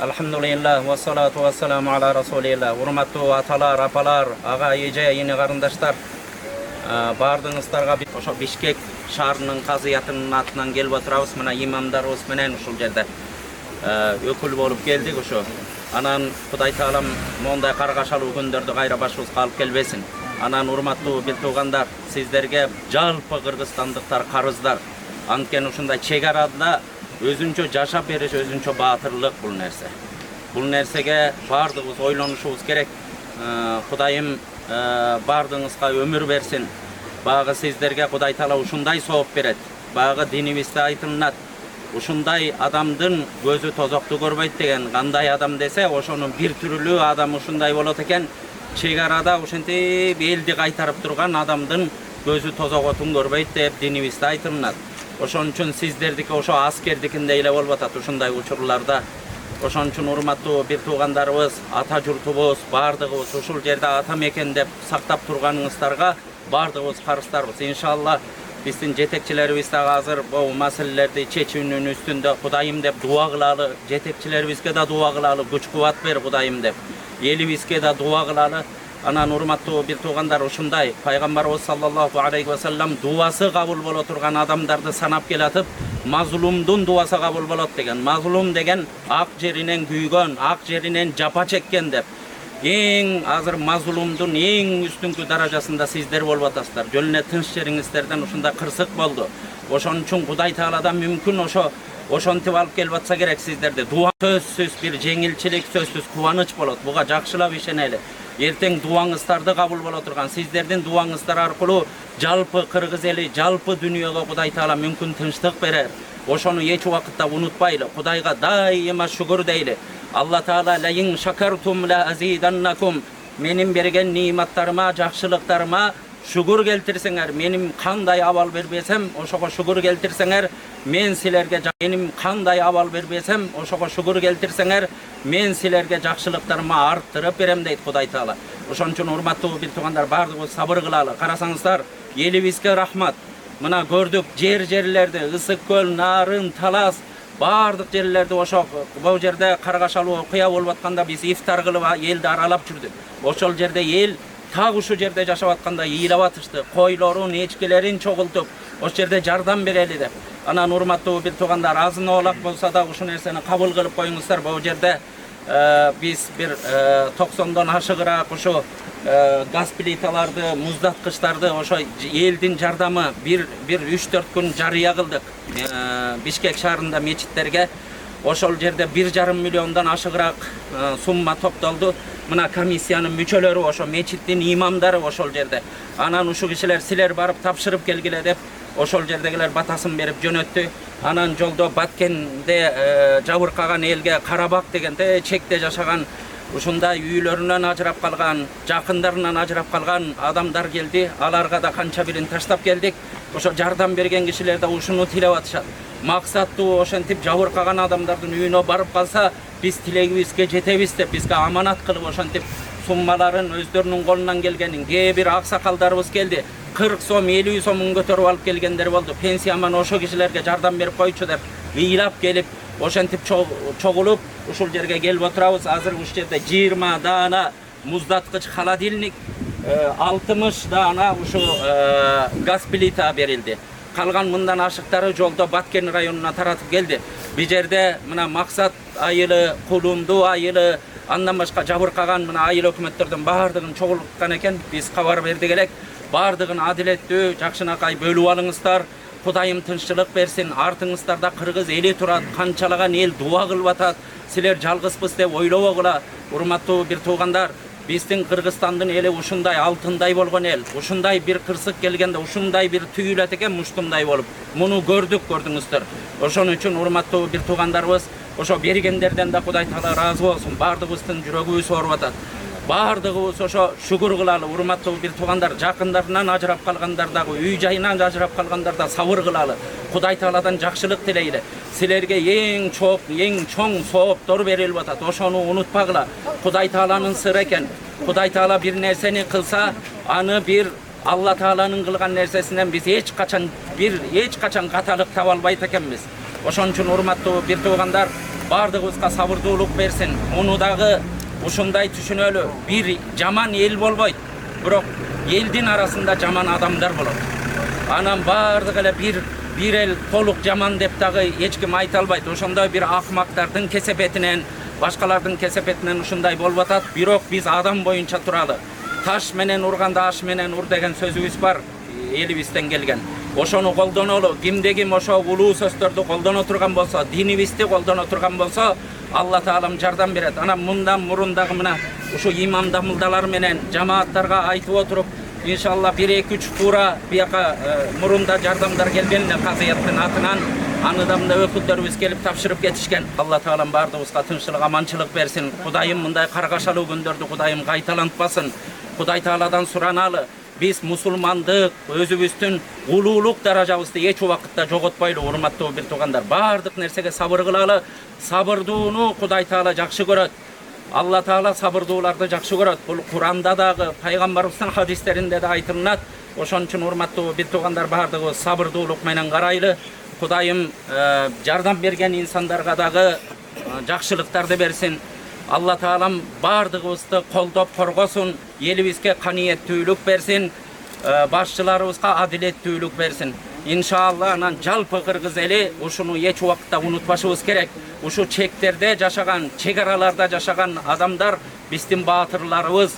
Elhamdülillah ve salatu ve selamu ala Resulillah. Hurmatlı atalar, apalar, ağa, ece, yeni karındaşlar. Bardığınızlarga oşo Bişkek şahrının kazıyatının atынан gelip oturabız. Mına imamdarыбыз менен ушул жерде ökül bolup geldik oşo. Anan Kuday Taalam monday kargaşalуу күндөрдү кайра башыбызга алып келбесин. Anan hurmatlı bil tuğandar, sizlerge жалпы Kırgızstandыктар karızlar. Antkeni ушундай чек arada özünçө жашап бериш, özünçө baatırlık bul nerse. Bul nersege bardığımız oylonuşubuz gerek. Kudayım bardığınızga ömür versin. Bağı sizlerge Kuday Taala ушундай сооп берет. Bağı dinimizde aytılınat. Ушундай адамдын gözü tozoktu görбөйт деген. Кандай адам dese, oşonun bir türlü adam ушундай болот экен. Чек arada ушинтип элди кайтарып турган адамдын gözü tozogotun görбөйт деп dinimizde aytılınat. Oşon üçün sizlerdiki oşo askerdikiндей эле болуп атат ушундай учурларда. Oşon üçün urmatlı bir tuğandarыбыз, ata jurtubuz, bardığыбыз ушул жерде ata meken деп сактап турганыңыздарга бардığыбыз карыздарбыз. İnşallah биздин жетекчилерибиз да азыр бул маселелерди чечүүнүн үстүндө Кудайым деп дуа кылалы, жетекчилерибизге да дуа кылалы, күч кубат бер Кудайым деп. Элибизге да дуа кылалы. Anan urmatlı bir tuğandar ушундай Пайгамбарыбыз саллаллаху алейхи ва саллям дуасы кабыл боло турган адамдарды санап келатып, мазлумдун дуасы кабыл болот деген. Мазлум деген ак жеринен күйгөн, ак жеринен жапа чеккен деп. Эң азыр мазлумдун эң үстүнкү даражасында сиздер болуп атасыздар. Жөн эле тынч жериңиздерден ушундай кырсык болду. Ошон үчүн Кудай Тааладан мүмкүн ошонтип алып келип атса керек сиздерди. Дуа сөзсүз бир жеңилчилик, сөзсүз кубаныч болот. Буга жакшылап ишенели. Ертең дуаңыздарды кабыл боло турган, сиздердин дуаңыздар аркылуу жалпы кыргыз эли, жалпы дүйнөгө Кудай Таала мүмкүн тынчтык берер. Ошону эч убакытта унутпайлы. Кудайга дайыма шүгүр дейли. Алла Таала лаин шакартум ла азиданнакум. Менин берген ниматтарыма, жакшылыктарыма şükür keltirsеңер, benim kanday aval berbesem, oşoğa şükür keltirsеңер, men silerge benim kanday aval berbesem, oşoğa şükür keltirsеңер, men silerge jakşılıklarıma arttırıp berem deydi Kuday Taala. Oşon üçün urmatlı bir tuğanlar bardığımız sabır kılalı. Karasaңыздар, elibizge rahmat. Mına gördük jerlerde Isık Göl, Narın, Talas, bardıq jerlerde oşo bu jerde kargaşalуу okuya bolup atkanda biz iftar kılıp eldi aralap жүрдük. Oşol jerde el tag uşu jerde jaşap atkanda iylap atıştı. Koyların, eçkilerin çoğultup oş jerde jardam bereli dep. Anan urmatlı bir tuğanlar azın oğlak bolsa da uşu nerseni kabul kılıp koyuңuzдар. Bu jerde biz bir 90'dan aşıgırak uşu gaz plitalardı, muzdatkıçlardı, oşo eldin jardamı bir 3-4 gün jarıya kıldık. Bişkek şahrında meçitlerge oşol jerde 1,5 milyondan aşıgırak summa toptoldu. Mına komissiyanın müçölörü oşo meçitin imamları oşol jerde. Anan uşu kişiler siler barıp tapşırıp kelgile dep oşol jerdegiler batasın berip jönöttü. Anan joldo Batkende jabırkagan elge Karabak degende çekte jaşagan ушундай үйлөрүнөн ажырап калган, жакындарынан ажырап калган адамдар келди. Аларга да канча бирин таштап келдик. Ошо жардам берген кишилер да ушуну тилеп атышат. Максаттуу ошентип жабыркаган адамдардын үйүнө барып калса, биз тилегибизге жетебиз деп бизге аманат кылып ошентип суммаларын өздөрүнүн колунан келгенин кээ бир аксакалдарыбыз келди. 40 сом, 50 сомун көтөрүп алып келгендер болду. Пенсияман ошо кишилерге жардам берип койчу деп ыйлап келип ошентип чогулуп ушул жерге келип отурабыз. Азыр ушул жерде 20 дана муздаткыч холодильник, 60 дана ушу газ плита берилди. Калган мындан ашыктары жолдо Баткен районуна таратып келди. Бул жерде мына Максат айылы, Кулумду айылы, андан башка жабыркаган мына айыл өкмөттөрдүн баардыгын чогулткан экен. Биз кабар бердик элек. Баардыгын адилеттүү, жакшынакай бөлүп алыңыздар. Kudayım tınççılık versin, артыңыздарда Kırgız eli turat, kançalagan el dua kılıp atat, siler жалгызбыз деп ойлоп огула. Урматтуу bir tuğandar, биздин Kırgızstandын eli ушундай алтындай болгон el, ушундай bir кырсык келгенде, ушундай bir tüyülöt экен муштумдай болуп. Муну көрдүңүздөр. Ошон үчүн урматтуу bir tuğandarыбыз, ошо бергендерден да Кудай Таала ыраазы болсун. Бардыгыбыздын жүрөгүбүз ооруп атат. Бардыгыбыз ошо шүгүр кылалы. Урматтуу bir tuğandar, жакындарынан ажырап калгандар дагы, үй жайынан ажырап калгандар да сабыр кылалы. Кудай Тааладан жакшылык тилейли. Силерге эң чоң сооптор берилип атат. Ошону унутпагыла. Кудай Тааланын сыры экен. Кудай Таала бир нерсени кылса, аны бир Алла Тааланын кылган нерсесинен биз эч качан каталык таба албайт экенбиз. Ошон үчүн урматтуу бир туугандар, бардыгыбызга сабырдуулук берсин. Муну дагы ушундай түшүнөлү. Бир жаман эл болбойт, бирок элдин арасында жаман адамдар болот. Анан бардыгы эле бир эл толук жаман деп дагы эч ким айта албайт. Ошондой бир акмактардын кесепетинен, башкалардын кесепетинен ушундай болуп атат. Бирок биз адам боюнча туралы. Таш менен урганда аш менен ур деген сөзүбүз бар, элибизден келген. Ошону колдонолу. Кимде ким ошо улуу сөздөрдү колдоно турган болсо, динибизди колдоно турган болсо, Алла Таалам жардам берет. Анан мындан мурун дагы мына ушу имам дамылдалар менен жамааттарга айтып отуруп, иншалла 1-2-3 туура бияка мурунда жардамдар келген казыяттын атынан. Аны да мында өкүлдөрүбүз келип тапшырып кетишкен. Алла Таалам бардыгыбызга тынччылык, аманчылык берсин. Кудайым мындай каргашалуу күндөрдү Кудайым кайталантпасын. Кудай Тааладан сураналы. Biz musulmandык, өзүбүздүн улуулук даражабызды эч убакытта жоготпойлу, урматтуу бир туугандар. Бардык нерсеге сабыр кылалы. Сабырдууну Кудай Таала жакшы көрөт. Алла Таала сабырдууларды жакшы көрөт. Бул Куранда дагы, пайгамбарыбыздын хадистеринде да айтылат. Ошон үчүн урматтуу бир туугандар, бардыгыбыз сабырдуулук менен карайлы. Кудайым жардам берген инсандарга дагы жакшылыктарды берсин. Алла Таалам бардыгыбызды колдоп коргосун, элибизге каниеттүүлүк берсин, башчыларыбызга адилеттүүлүк берсин. Иншалла анан жалпы кыргыз эли ушуну эч убакытта унутпашыбыз керек. Ушу чектерде жашаган, чек араларда жашаган адамдар биздин баатырларыбыз.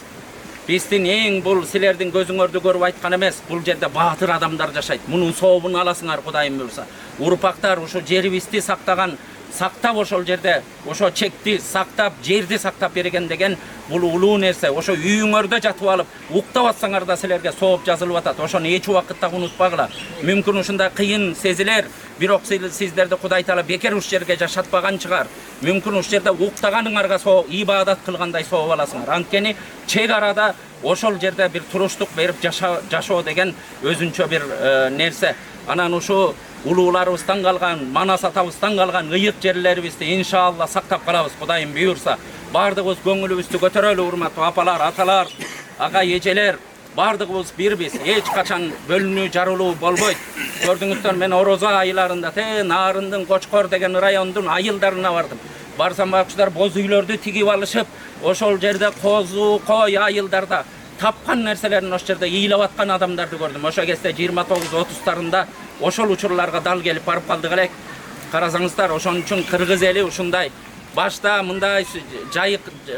Биздин эң бул силердин көзүңөрдү көрүп айткан эмес, бул жерде баатыр адамдар жашайт. Мунун сообун аласыңар Кудайым буйрса. Урпактар ушу жерибизди сактаган, сактап ошол жерде, ошо чекти сактап, жерди сактап берген деген бул улуу нерсе. Ошо үйүңөрдө жатып алып, уктап атсаңар да силерге сооп жазылып атат. Ошону эч убакытта унутпагыла. Мүмкүн ушундай кыйын сезилер, бирок сиздерди Кудай Таала бекер уш жерге жашатпаган чыгар. Мүмкүн уш жерде уктаганыңарга ибадат кылгандай сооп аласыңар. Анткени чек арада ошол жерде бир туруштук берип жашоо деген өзүнчө бир нерсе. Анан ушу улууларыбыздан калган, Манас атабыздан калган ыйык жерлерибизди иншалла сактап калабыз Кудайым буйрса. Бардыгыбыз көңүлүбүздү көтөрөлү, урматтуу апалар, аталар, ага эжелер. Бардыгыбыз бирбиз, эч качан бөлүнүү жарылуу болбойт. Көрдүңүздөр, мен Орозо айыларында, Нарындын Кочкор деген райондун айылдарына бардым. Барсам байкуштар боз үйлөрдү тигип алышып, ошол жерде козу, кой айылдарда тапкан нерселерин ошол жерде ыйлап аткан адамдарды көрдүм. Ошо кезде 29-30-тарында ошол учурларга дал келип барып калдык элек. Карасаңыздар, ошон үчүн кыргыз эли ушундай башта мындай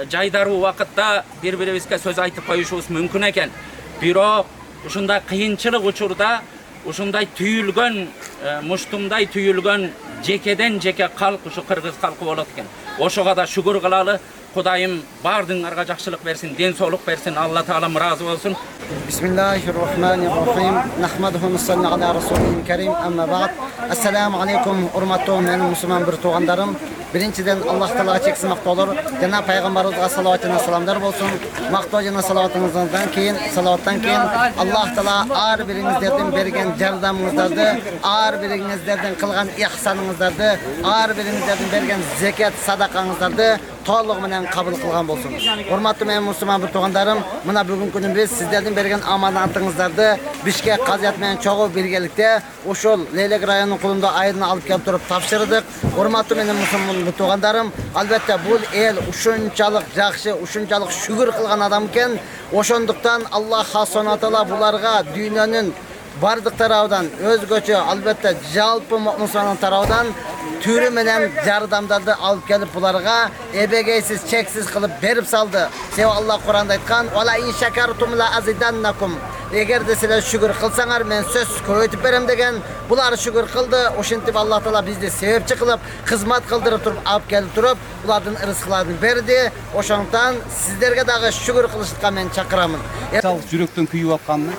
жайдаруу убакытта бири-бирибизге сөз айтып коюшубуз мүмкүн экен. Бирок ушундай кыйынчылык учурда ушундай түйүлгөн, муштумдай түйүлгөн жекеден жеке калк ушу кыргыз калкы болот экен. Ошого да шүгүр кылалы. Кудайым бардыңарга жакшылык берсин, ден соолук берсин. Алла Таалам разы болсун. Bismillahirrahmanirrahim. Nahmaduhu nusalli ala rasulil kerim. Amma ba'd. Assalamu alaykum urmatlı menin musulman bir tuğandarım. Birinciden Allah Teala'ga çeksiz maqtolar. Cenab-ı Peygamberimize salavat ve selamlar bolsun. Maqto jana salavatınızdan keyin, salavattan keyin Allah Teala ar birinizlerden bergen jardamыңыздарды, ar birinizlerden kılgan ihsanыңыздарды, ar birinizlerden bergen zekat sadakаңыздарды толугу менен кабыл кылган болсун. Урматтуу менин мусулман bir тугандарым, мына бүгүнкү күнү биз сиздердин берген аманатыңыздарды Бишкек казыят менен чогуу биргеликте ошол Лейлек районунун кулунда айылына алып келип туруп тапшырдык. Урматтуу менин мусулман bir тугандарым, албетте бул эл ушунчалык жакшы, ушунчалык шүгүр кылган адам экен. Ошондуктан Аллах Субхана таала буларга дүйнөнүн бардык тарабынан өзгөчө албетте жалпы мусулман тарабынан түрү менен жардамдарды алып келип буларга эбегейсиз, чексиз кылып берип салды. Себеби Аллах Куранда айткан: "Вала ин шакартум ла азиданнакум." Эгерде силер шүгүр кылсаңар, мен сөз көбөйтүп берем деген. Булар шүгүр кылды. Ошентип Аллах Таала бизди себепчи кылып, кызмат кылдырып туруп, алып келип туруп, булардын рызыкларын берди. Ошондуктан сиздерге дагы шүгүр кылышка мен чакырамын. Жалгыз жүрөктөн күйүп атканын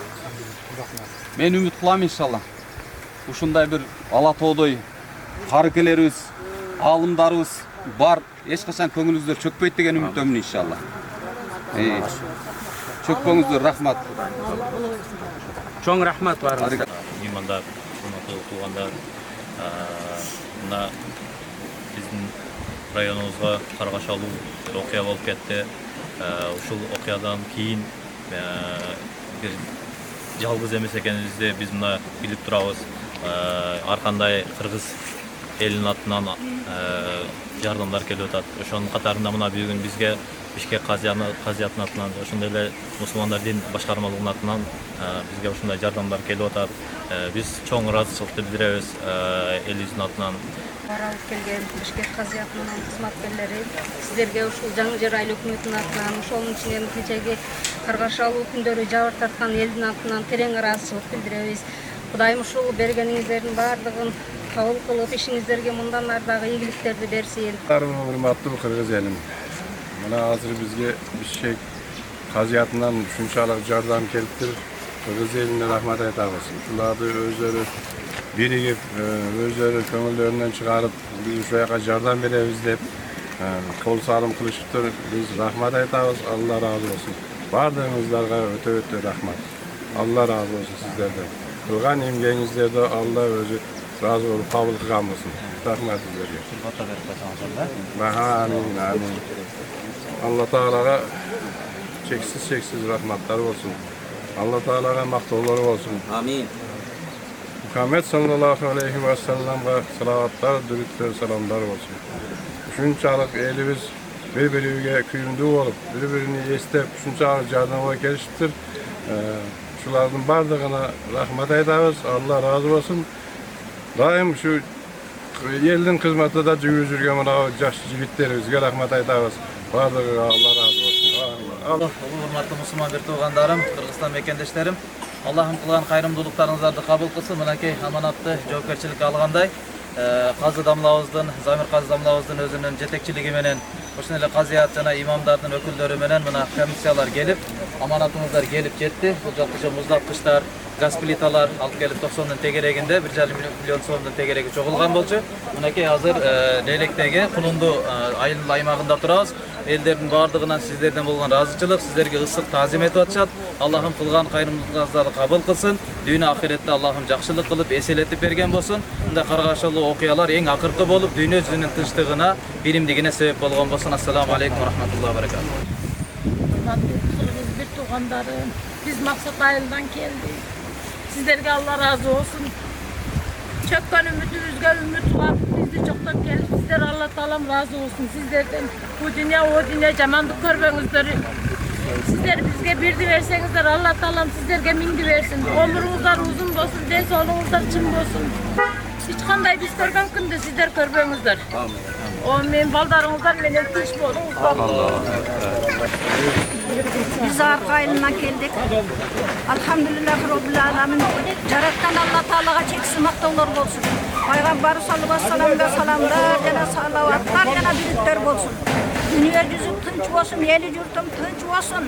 мен үмүт кылам иншалла. Ушундай бир ала тоодой карыкелерибиз, алымдарыбыз бар. Эч качан көңүлүңүздөр чөкпөйт деген үмүттөмүн иншалла. Чөкпөңүздөр, рахмат. Чоң рахмат барыңызга. Меймандар, урматтуу туугандар, мына биздин районубузга каргашалуу бир окуя болуп кетти. Ушул окуядан кийин бир жалгыз эмес экенибизди биз мына билип турабыз. Ар кандай кыргыз элдин атынан жардамдар келип атат. Ошонун катарында мына бүгүн бизге Бишкек казиятынын атынан, ошондой эле мусулмандар дин башкармалыгынын атынан бизге ушундай жардамдар келип атат. Биз чоң ыраазычылыкты билдиребиз элибиздин атынан. Алып келген Бишкек казиятынын кызматкерлери сиздерге ушул жаңы жер айыл өкмөтүнүн атынан, ошонун ичинен кечеги каргаш алуу күндөрү жабыр тарткан элдин атынан терең ыраазычылык билдиребиз. Кудайым ушул бергениңиздердин баардыгын кабыл кылып, ишиңиздерге мындан ары дагы ийгиликтерди берсин. Урматтуу кыргыз элим. Мына азыр бизге Бишкек казиятынан ушунчалык жардам келиптир. Кыргыз элине рахмат айтабыз. Буларды өздөрү биригип, өздөрү көңүлдөрүнөн чыгарып, биз ушул жака жардам беребиз деп кол салым кылышыптыр. Биз рахмат айтабыз. Алла разы болсун. Бардыгыңыздарга өтө рахмат. Алла разы болсун сиздерден. Кылган эмгегиңиздерди Алла өзү разы болуп кабыл кылган болсун. Рахмат сиздерге. Амин. Allah Teala'ya çeksiz rahmatları olsun. Allah Teala'ya maktulları olsun. Amin. Muhammed sallallahu aleyhi ve sellem'e salavatlar, dürütler, selamlar olsun. Şunçalık elimiz birbirine kıyımda olup, birbirini istep, şunçalık yardıma geliştir. Şuların bardığına rahmet ederiz. Allah razı olsun. Daim şu elin hizmeti de cüvüzürgen jaş jigitlerimizge rahmet ederiz. Bardığına Allah razı olsun. Allah hurmatlı Müslüman bir tuğandarım, Kırgızstan mekendештерим. Allah'ım kılgan kayrımdılıklarınızды kabul kılsın. Mınakey amanatты жоопкерчиликке алгандай, казы дамлабыздын, Замир казы дамлабыздын өзүнүн жетекчилиги менен, ошол эле казият жана имамдардын өкүлдөрү менен мына комиссиялар келип, аманатыңыздар келип жетти. Бул жакчы муздаткычтар, газ плиталар алып келип 90 тегерегинде 1,5 миллион сомдун тегереги чогулган болчу. Мынакей азыр Лейлектеги Кулунду айылдын аймагында турабыз. Элдердин баардыгынан сиздерден болгон ыраазычылык, сиздерге ысык таазим этип атышат. Аллахым кылган кайрымдылыгыңыздарды кабыл кылсын. Дүйнө ахиретте Аллахым жакшылык кылып эселетип берген болсун. Мындай каргашалуу окуялар эң акыркы болуп, дүйнө жүзүнүн тынчтыгына, биримдигине себеп болгон болсун. Ассаламу алейкум ва рахматуллахи ва баракатух. Kırgız bir tuğandarım. Biz Maksat Ayıl'dan geldik. Sizlerge Allah razı olsun. Çökkan ümitimizge ümit var. Biz de çoktan gelip sizler Allah Teala'm razı olsun. Sizlerden bu dünya o dünya camandık körbenizdir. Sizler bizge birdi verseniizler Allah Teala'm sizlerge mindi versin. Ömrünüzler uzun olsun, dens olunuzlar çın olsun. Hiç kanday biz körben kındı sizler körbenizdir. O men baldarınızlar menen tinç bolunuzlar. Biz arka ayından geldik. Elhamdülillahi Rabbil Alamin. Yaratkan Allah Teala'ga çeksiz maktollar olsun. Peygamber sallallahu aleyhi ve sellem'e salamlar, jana salavatlar, jana birikler olsun. Dünya yüzü tınç olsun, eli yurtum tınç olsun.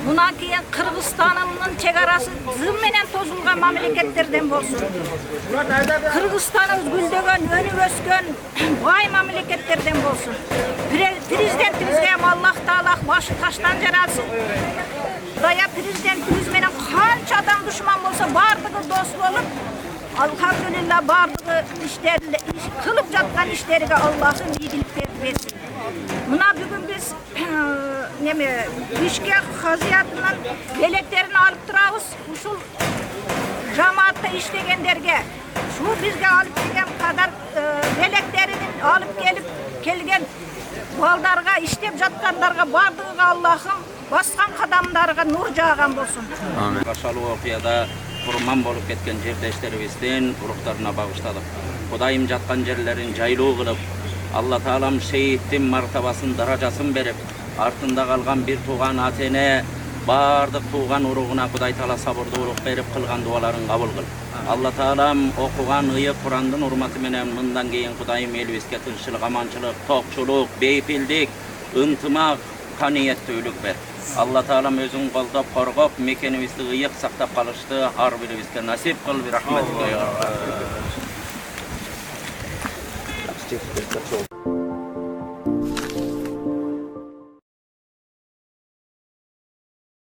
Buna keyin Kırgızstan'ın çegarası zımmenen tozulgan mamleketlerden olsun. Kırgızstan'ımız güldögen, önü ösken vay mamleketlerden olsun. Prezidentimizge Allah Teala başı taştan jaralsın. Daya prezidentimiz menen kança adam düşman bolsa bardığı dost olup elhamdülillah bardığı işlerle kılıp жатқан işlerine Allah'ın iyilikler versin. Buna bugün biz Bişkek Haziyatından beleklerini alıp turabız. Uşul cemaatta işlegenlerge şu bizge alıp kelgen kadar beleklerini alıp kelgen baldarga işlep жатқандарга bardığına Allah'ım baskan kadamlarga nur jağan bolsun. Amin. Başalı okuyada kurman bolup ketken жердештерибиздин урухтарына багыштадык. Kudayım жаткан жерлерин жайлуу кылып, Allah Teala'm şehittin martabaсын, darajасын берип, артында калган bir туган ата-эне, бардык туган уругуна Кудай Таала сабырдуулук берип кылган дуаларын кабыл кыл. Allah Teala'm окуган ыйык Курандын урматы менен мындан кийин Кудайым элибизге тынччылык, аманчылык, токчулук, бейпилдик, ынтымак, канияттүүлүк бер. Allah Teala'm özüň goldoп, korgop, mekenibizdi ыйык сактап калышты ар бирибизге насип кыл, bi rahmetike ya Rabbi.